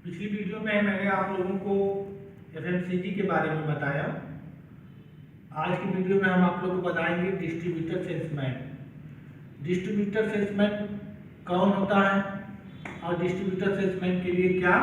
पिछली वीडियो में मैंने आप लोगों को एफएमसीजी के बारे में बताया। आज की वीडियो में हम आप लोगों को बताएंगे डिस्ट्रीब्यूटर सेल्समैन। डिस्ट्रीब्यूटर सेल्समैन कौन होता है और डिस्ट्रीब्यूटर सेल्समैन के लिए क्या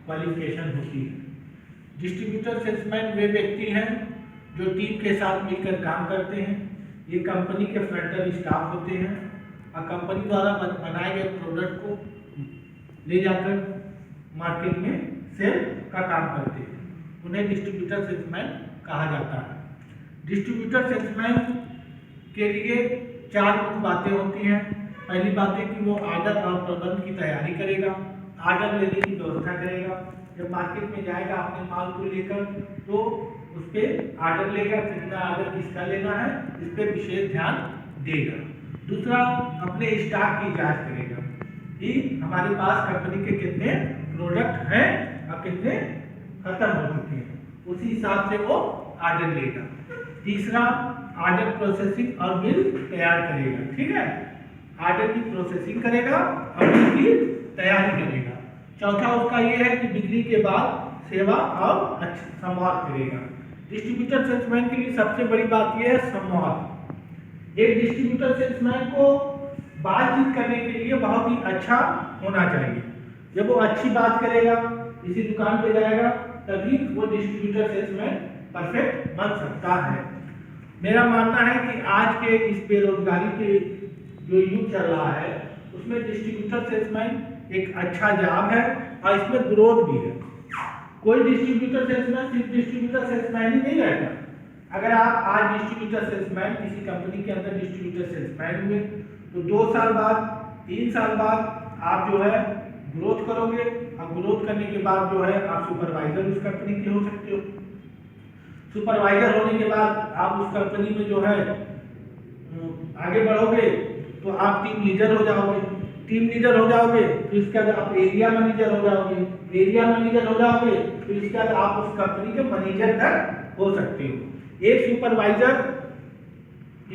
क्वालिफिकेशन होती है। डिस्ट्रीब्यूटर सेल्समैन वे व्यक्ति हैं जो टीम के साथ मिलकर काम करते हैं। ये कंपनी के फ्रंटल स्टाफ होते हैं और कंपनी द्वारा बनाए गए प्रोडक्ट को ले जाकर मार्केट में सेल का काम करते हैं। उन्हें डिस्ट्रीब्यूटर सेल्समैन कहा जाता है। डिस्ट्रीब्यूटर सेल्समैन के लिए चार मुख्य बातें होती हैं। पहली बात है कि वो ऑर्डर और प्रबंध की तैयारी करेगा, ऑर्डर लेने की व्यवस्था करेगा। जब मार्केट में जाएगा अपने माल को लेकर तो उस पर ऑर्डर लेगा, कितना ऑर्डर किसका लेना है इस पर विशेष ध्यान देगा। दूसरा, अपने स्टॉक की जांच करेगा कि हमारे पास कंपनी के कितने प्रोडक्ट हैं और कितने खत्म हो चुके हैं, उसी हिसाब से वो ऑर्डर लेगा। तीसरा, ऑर्डर प्रोसेसिंग और बिल तैयार करेगा। ठीक है, ऑर्डर की प्रोसेसिंग करेगा और बिल की तैयारी करेगा। चौथा उसका ये है कि बिक्री के बाद सेवा और संवाद करेगा। डिस्ट्रीब्यूटर सेल्समैन के लिए सबसे बड़ी बात यह है संवाद। एक डिस्ट्रीब्यूटर सेल्समैन को बातचीत करने के लिए बहुत ही अच्छा होना चाहिए। जब वो अच्छी बात करेगा, किसी दुकान पे जाएगा, तभी वो डिस्ट्रीब्यूटर सेल्समैन परफेक्ट बन सकता है। मेरा मानना है कि आज के इस बेरोजगारी के जो युग चल रहा है उसमें डिस्ट्रीब्यूटर सेल्समैन एक अच्छा जॉब है और इसमें ग्रोथ भी है। कोई डिस्ट्रीब्यूटर सेल्समैन सिर्फ डिस्ट्रीब्यूटर सेल्समैन ही नहीं रहता। अगर आप आज डिस्ट्रीब्यूटर सेल्समैन किसी कंपनी के अंदर डिस्ट्रीब्यूटर सेल्समैन हुए तो 2 साल बाद 3 साल बाद आप जो है ग्रोथ करोगे और ग्रोथ करने के बाद जो है आप सुपरवाइजर उस कंपनी के हो सकते हो। सुपरवाइजर होने के बाद आप उस कंपनी में जो है आगे बढ़ोगे तो आप टीम लीडर हो जाओगे। टीम लीडर हो जाओगे तो इसके बाद आप एरिया मैनेजर हो जाओगे। एरिया मैनेजर हो जाओगे तो इसके बाद आप उस कंपनी के मैनेजर तक हो सकते हो। एक सुपरवाइजर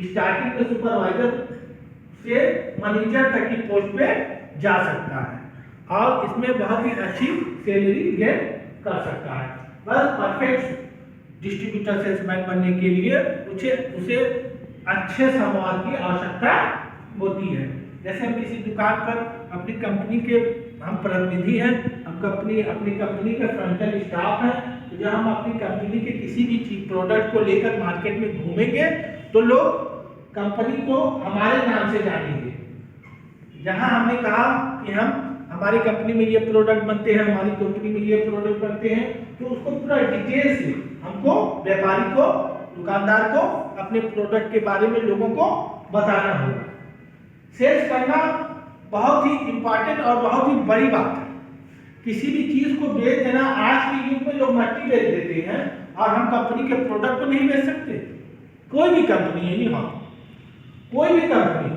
स्टार्टिंग में सुपरवाइजर से मैनेजर तक की पोस्ट पे जा सकता है और इसमें बहुत ही अच्छी सैलरी गेन कर सकता है। बस परफेक्ट डिस्ट्रीब्यूटर सेल्समैन बनने के लिए उसे अच्छे संवाद की आवश्यकता होती है। जैसे हम किसी दुकान पर अपनी कंपनी के हम प्रतिनिधि हैं, हम अपनी कंपनी के फ्रंटल स्टाफ हैं, तो जब हम अपनी कंपनी के किसी भी चीज प्रोडक्ट को लेकर मार्केट में घूमेंगे तो लोग कंपनी को हमारे नाम से जानेंगे। जहां हमने कहा कि हमारी कंपनी में ये प्रोडक्ट बनते हैं, हमारी कंपनी में ये प्रोडक्ट बनते हैं, तो उसको पूरा डिटेल से हमको व्यापारी को, दुकानदार को अपने प्रोडक्ट के बारे में लोगों को बताना होगा। सेल्स करना बहुत ही इंपॉर्टेंट और बहुत ही बड़ी बात है। किसी भी चीज को बेच देना, आज के युग में लोग मट्टी बेच देते हैं और हम कंपनी के प्रोडक्ट को नहीं बेच सकते। कोई भी कंपनी है, नहीं हाँ, कोई भी कंपनी,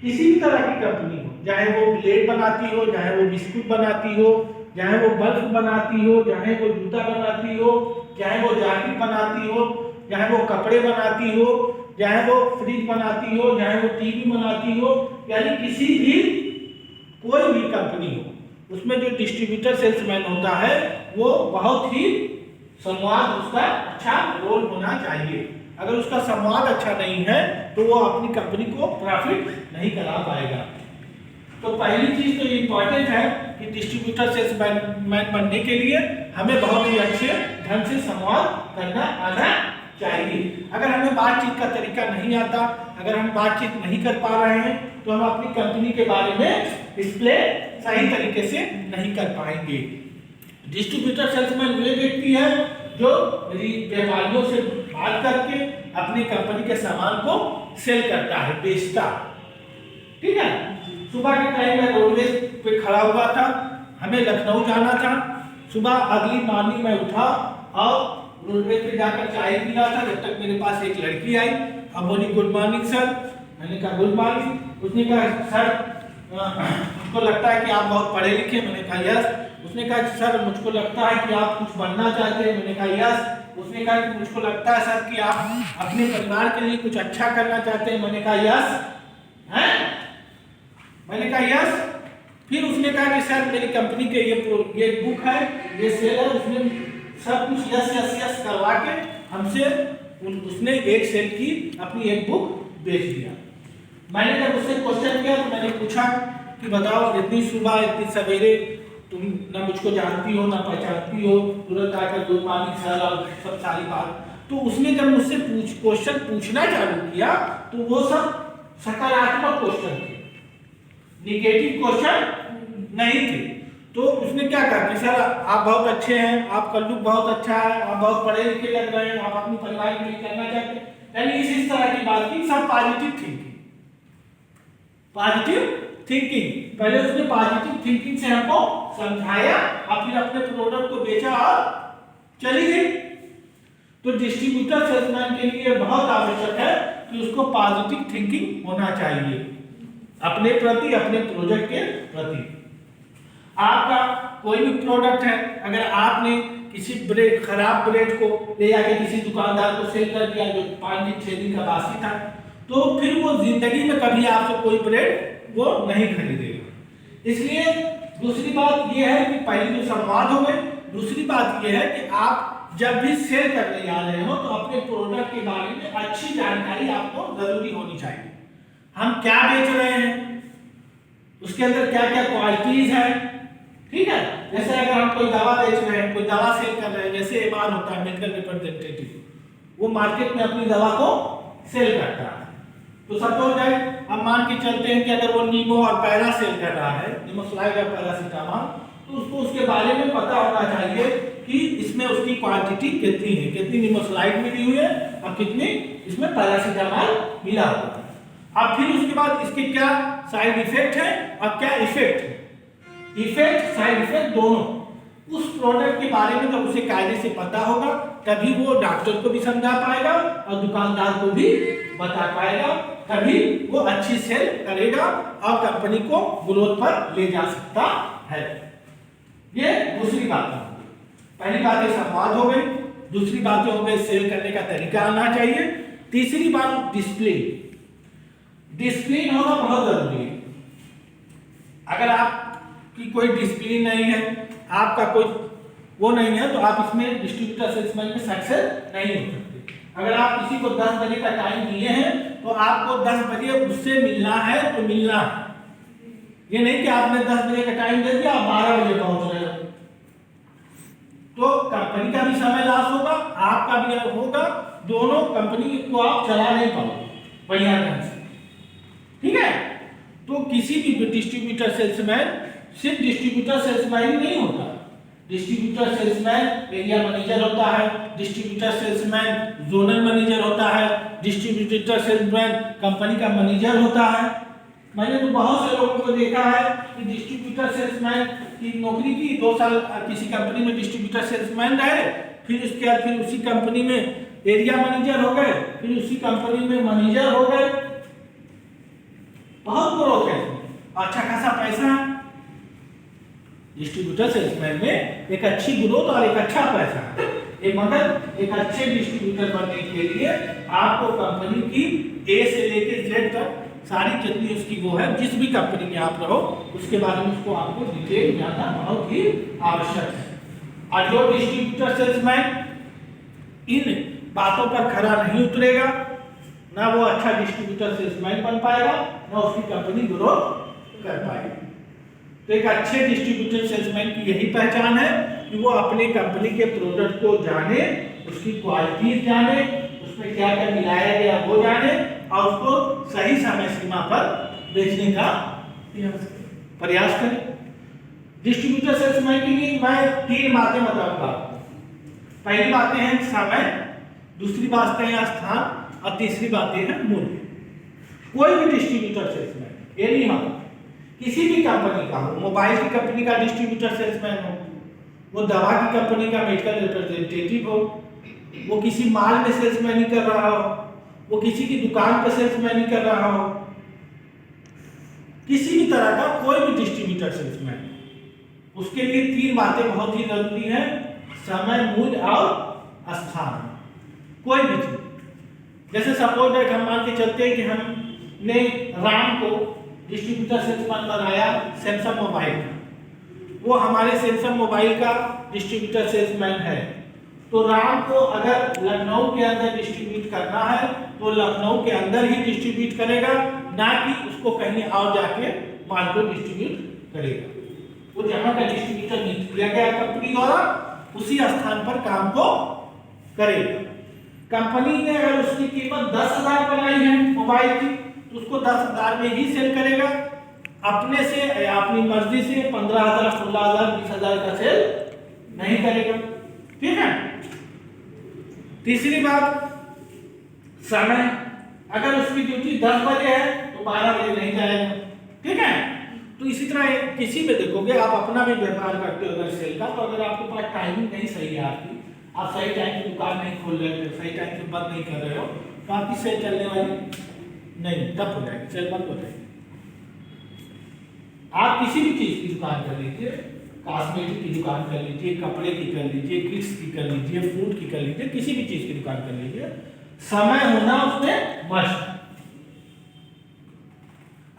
किसी भी तरह की कंपनी हो, चाहे वो प्लेट बनाती हो, चाहे वो बिस्कुट बनाती हो, चाहे वो बल्ब बनाती हो, चाहे वो जूता बनाती हो, चाहे वो जैकेट बनाती हो, चाहे वो कपड़े बनाती हो, चाहे वो फ्रिज बनाती हो, चाहे वो टीवी बनाती हो, यानी किसी भी कोई भी कंपनी हो, उसमें जो डिस्ट्रीब्यूटर सेल्समैन होता है वो बहुत ही संवाद उसका अच्छा रोल होना चाहिए। अगर उसका संवाद अच्छा नहीं है तो वो अपनी कंपनी को प्रॉफिट नहीं करा पाएगा। तो पहली चीज तो इम्पॉर्टेंट है कि डिस्ट्रीब्यूटर सेल्समैन बनने के लिए हमें बहुत ही अच्छे ढंग से संवाद करना आना चाहिए। अगर हमें बातचीत का तरीका नहीं आता, अगर हम बातचीत नहीं कर पा रहे हैं तो हम अपनी कंपनी के बारे में डिस्प्ले सही तरीके से नहीं कर पाएंगे। डिस्ट्रीब्यूटर सेल्समैन वे व्यक्ति है जो व्यापारियों से बात करके अपनी कंपनी के सामान को सेल करता है, बेचता। ठीक है, सुबह के टाइम में रोडवेज पे खड़ा हुआ था, हमें लखनऊ जाना था। सुबह अगली मॉर्निंग में उठा और रोडवेज पे जाकर चाय पी रहा था, जब तक मेरे पास एक लड़की आई। अब बोली गुड मॉर्निंग सर। मैंने कहा गुड मॉर्निंग। उसने कहा सर मुझको लगता है कि आप बहुत पढ़े लिखे। मैंने कहा यस। उसने कहा सर मुझको लगता है कि आप कुछ बनना चाहते हैं। मैंने कहा यस। उसने कहा कि मुझको लगता है सर कि आप अपने परिवार के लिए कुछ अच्छा करना चाहते हैं। मैंने कहा यस। हैं? मैंने कहा यस। फिर उसने कहा कि सर मेरी कंपनी के ये बुक है, ये सेल है। उसने सब कुछ यस यस यस करवा के हमसे उसने एक सेल की अपनी एक बुक बेच दिया। मैंने जब उससे क्वेश्चन किया तो मैंने पूछा कि बताओ इतनी सुबह इतनी सवेरे तुम ना मुझको जानती हो ना पहचानती हो, तुरंत आकर दो पानी सर और सब सारी बात। तो उसने जब मुझसे क्वेश्चन पूछना चालू किया तो वो सब सकारात्मक क्वेश्चन थे, निगेटिव क्वेश्चन नहीं थे। तो उसने क्या कहा कि सर आप बहुत अच्छे हैं, आपका लुक बहुत अच्छा है, आप बहुत पढ़े लिखे लग रहे हैं, आप अपने परिवार के लिए करना चाहते हैं, यानी इस तरह की बात की। सब पॉजिटिव थिंकिंग, पॉजिटिव थिंकिंग। पहले उसने पॉजिटिव थिंकिंग से हमको समझाया और फिर अपने प्रोडक्ट को बेचा और चली गई। तो डिस्ट्रीब्यूटर सेल्समैन के लिए बहुत आवश्यक है कि उसको पॉजिटिव थिंकिंग होना चाहिए अपने प्रति, अपने प्रोजेक्ट के प्रति। आपका कोई भी प्रोडक्ट है, अगर आपने किसी खराब ब्रेड को ले जाके किसी दुकानदार को सेल कर दिया जो 5 दिन 6 दिन का बासी था, तो फिर वो जिंदगी में कभी आपसे कोई ब्रेड वो नहीं खरीदेगा। इसलिए दूसरी बात ये है कि पहली तो संवाद हो गए, दूसरी बात ये है कि आप जब भी सेल करने जा रहे हो तो अपने प्रोडक्ट के बारे में अच्छी जानकारी आपको जरूरी होनी चाहिए। हम क्या बेच रहे हैं, उसके अंदर क्या क्या क्वालिटीज है, ठीक है। जैसे अगर हम कोई दवा बेच रहे हैं, कोई दवा सेल कर रहे हैं, जैसे एमआर होता है मेडिकल रिप्रेजेंटेटिव, वो मार्केट में अपनी दवा को सेल करता है। तो सपोज है हम मान के चलते हैं कि अगर वो नीमो और पैरा सेल कर रहा है, निमोस्लाइड और पैरासीटामोल, तो उसको उसके बारे में पता होना चाहिए कि इसमें उसकी क्वांटिटी कितनी है, कितनी निमोस्लाइड मिली हुई है और कितनी इसमें पैरासीटामोल मिला हुआ है। अब फिर उसके बाद इसके क्या साइड इफेक्ट है और क्या इफेक्ट है, इफेक्ट साइड इफेक्ट दोनों उस प्रोडक्ट के बारे में जब उसे कायदे से पता होगा तभी वो डॉक्टर को भी समझा पाएगा और दुकानदार को भी बता पाएगा, तभी वो अच्छी सेल करेगा और कंपनी को ग्रोथ पर ले जा सकता है। ये दूसरी बात है। पहली बात संवाद हो गई, दूसरी बातें हो गई सेल करने का तरीका आना चाहिए, तीसरी बात डिसिप्लिन। डिसिप्लिन होना बहुत जरूरी है। अगर आपकी कोई डिसिप्लिन नहीं है, आपका कोई वो नहीं है, तो आप इसमें डिस्ट्रीब्यूटर सेल्समैन में सक्सेस नहीं हो सकते। अगर आप किसी को 10 बजे का टाइम दिए हैं तो आपको 10 बजे उससे मिलना है तो मिलना है। ये नहीं कि आपने 10 बजे का टाइम दे दिया, आप 12 बजे पहुंच रहे हो, तो कंपनी का भी समय लॉस होगा, आपका भी होगा, दोनों कंपनी को आप चला नहीं पाओगे बढ़िया ढंग से, ठीक है। तो किसी भी डिस्ट्रीब्यूटर सेल्समैन सिर्फ डिस्ट्रीब्यूटर सेल्समैन ही नहीं होता। डिस्ट्रीब्यूटर सेल्समैन एरिया मैनेजर होता है, डिस्ट्रीब्यूटर सेल्समैन जोनल मैनेजर होता है, डिस्ट्रीब्यूटर सेल्समैन कंपनी का मैनेजर होता है। मैंने तो बहुत से लोगों को देखा है कि डिस्ट्रीब्यूटर सेल्समैन की नौकरी की, 2 साल किसी कंपनी में डिस्ट्रीब्यूटर सेल्समैन रहे, फिर उसके बाद फिर उसी कंपनी में एरिया मैनेजर हो गए, फिर उसी कंपनी में मैनेजर हो गए। बहुत ग्रोथ है, अच्छा खासा पैसा है। डिस्ट्रीब्यूटर सेल्समैन में एक अच्छी ग्रोथ और एक अच्छा पैसा है। मगर एक अच्छे डिस्ट्रीब्यूटर बनने के लिए आपको कंपनी की ए से लेकर जेड तक सारी जितनी उसकी वो है, जिस भी कंपनी में आप रहो उसके बारे में उसको आपको डिटेल जानना बहुत ही आवश्यक है। और जो डिस्ट्रीब्यूटर सेल्समैन इन बातों पर खरा नहीं उतरेगा, ना वो अच्छा डिस्ट्रीब्यूटर सेल्समैन बन पाएगा, ना उसकी कंपनी ग्रोथ कर पाएगी। तो एक अच्छे डिस्ट्रीब्यूटर सेल्समैन की यही पहचान है कि वो अपनी कंपनी के प्रोडक्ट को जाने, उसकी क्वालिटी जाने, उसमें क्या क्या मिलाया गया वो जाने और उसको सही समय सीमा पर बेचने का प्रयास करें। डिस्ट्रीब्यूटर सेल्समैन के लिए मैं 3 बातें बताऊंगा। पहली बातें हैं समय, दूसरी बातें हैं स्थान और तीसरी बातें हैं मूल्य। कोई भी डिस्ट्रीब्यूटर सेल्समैन, ये नहीं हम किसी भी कंपनी का हो, मोबाइल की कंपनी का डिस्ट्रीब्यूटर सेल्समैन हो, वो दवा की कंपनी का मेडिकल रिप्रेजेंटेटिव हो, वो किसी माल में सेल्समैन कर रहा हो, वो किसी की दुकान पर सेल्समैन कर रहा हो, किसी भी तरह का कोई भी डिस्ट्रीब्यूटर सेल्समैन, उसके लिए 3 बातें बहुत ही जरूरी है: समय, मूल्य और स्थान। कोई भी चीज, जैसे सपोज दैट हम मान के चलते हैं कि हमने राम को डिस्ट्रीब्यूटर सेल्समैन बनाया सैमसंग मोबाइल का, वो हमारे सैमसंग मोबाइल का डिस्ट्रीब्यूटर सेल्समैन है। तो राम को अगर लखनऊ के अंदर डिस्ट्रीब्यूट करना है तो लखनऊ के अंदर ही डिस्ट्रीब्यूट करेगा, ना कि उसको कहीं और जाके माल को डिस्ट्रीब्यूट करेगा। वो जहां का डिस्ट्रीब्यूटर नियुक्त किया गया कंपनी द्वारा उसी स्थान पर काम को करेगा। कंपनी ने अगर उसकी कीमत 10,000 बनाई है मोबाइल की तो उसको 10,000 में ही सेल करेगा, अपने से या अपनी मर्जी से 15,000, 16,000, 20,000 का सेल नहीं करेगा। ठीक है। तीसरी बात, समय, अगर उसकी ड्यूटी 10 बजे है तो 12 बजे नहीं जाएगा। ठीक है। तो इसी तरह किसी में देखोगे, आप अपना भी व्यापार करते हो अगर सेल का, तो अगर आपके पास टाइमिंग नहीं सही है आपकी, आप सही टाइम से दुकान नहीं खोल रहे हो, सही टाइम से बंद नहीं कर रहे हो, तो आपकी सेल चलने वाली नहीं, तब हो जाएगी, सेल बंद हो जाएगी। आप किसी भी चीज की दुकान कर लीजिए, कॉस्मेटिक की दुकान कर लीजिए, कपड़े की कर लीजिए, किड्स की कर लीजिए, फूड की कर लीजिए, किसी भी चीज की दुकान कर लीजिए, समय होना उसमें मस्ट।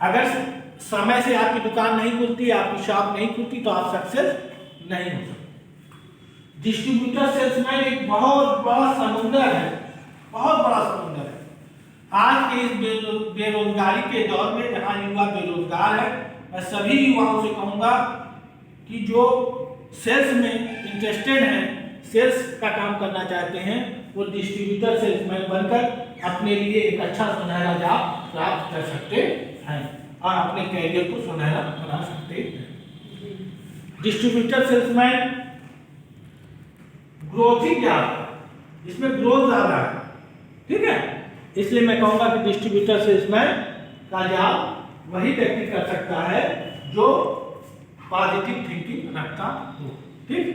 अगर समय से आपकी दुकान नहीं खुलती, आपकी शॉप नहीं खुलती, तो आप सक्सेस नहीं हो सकते। डिस्ट्रीब्यूटर सेल्समैन एक बहुत बड़ा समुंदर है, बहुत बड़ा समुंदर है। आज के इस बेरोजगारी के दौर में जहां युवा बेरोजगार है, मैं सभी युवाओं से कहूंगा कि जो सेल्स में इंटरेस्टेड हैं, सेल्स का काम करना चाहते हैं, वो डिस्ट्रीब्यूटर सेल्समैन बनकर अपने लिए एक अच्छा सुनहरा जॉब प्राप्त कर सकते हैं और अपने कैरियर को सुनहरा बना सकते हैं। डिस्ट्रीब्यूटर सेल्समैन ग्रोथिंग जॉब, इसमें ग्रोथ ज्यादा है। ठीक है। इसलिए मैं कहूंगा कि डिस्ट्रीब्यूटर सेल्समैन का जॉब वही व्यक्ति कर सकता है जो पॉजिटिव थिंकिंग रखता हो। ठीक।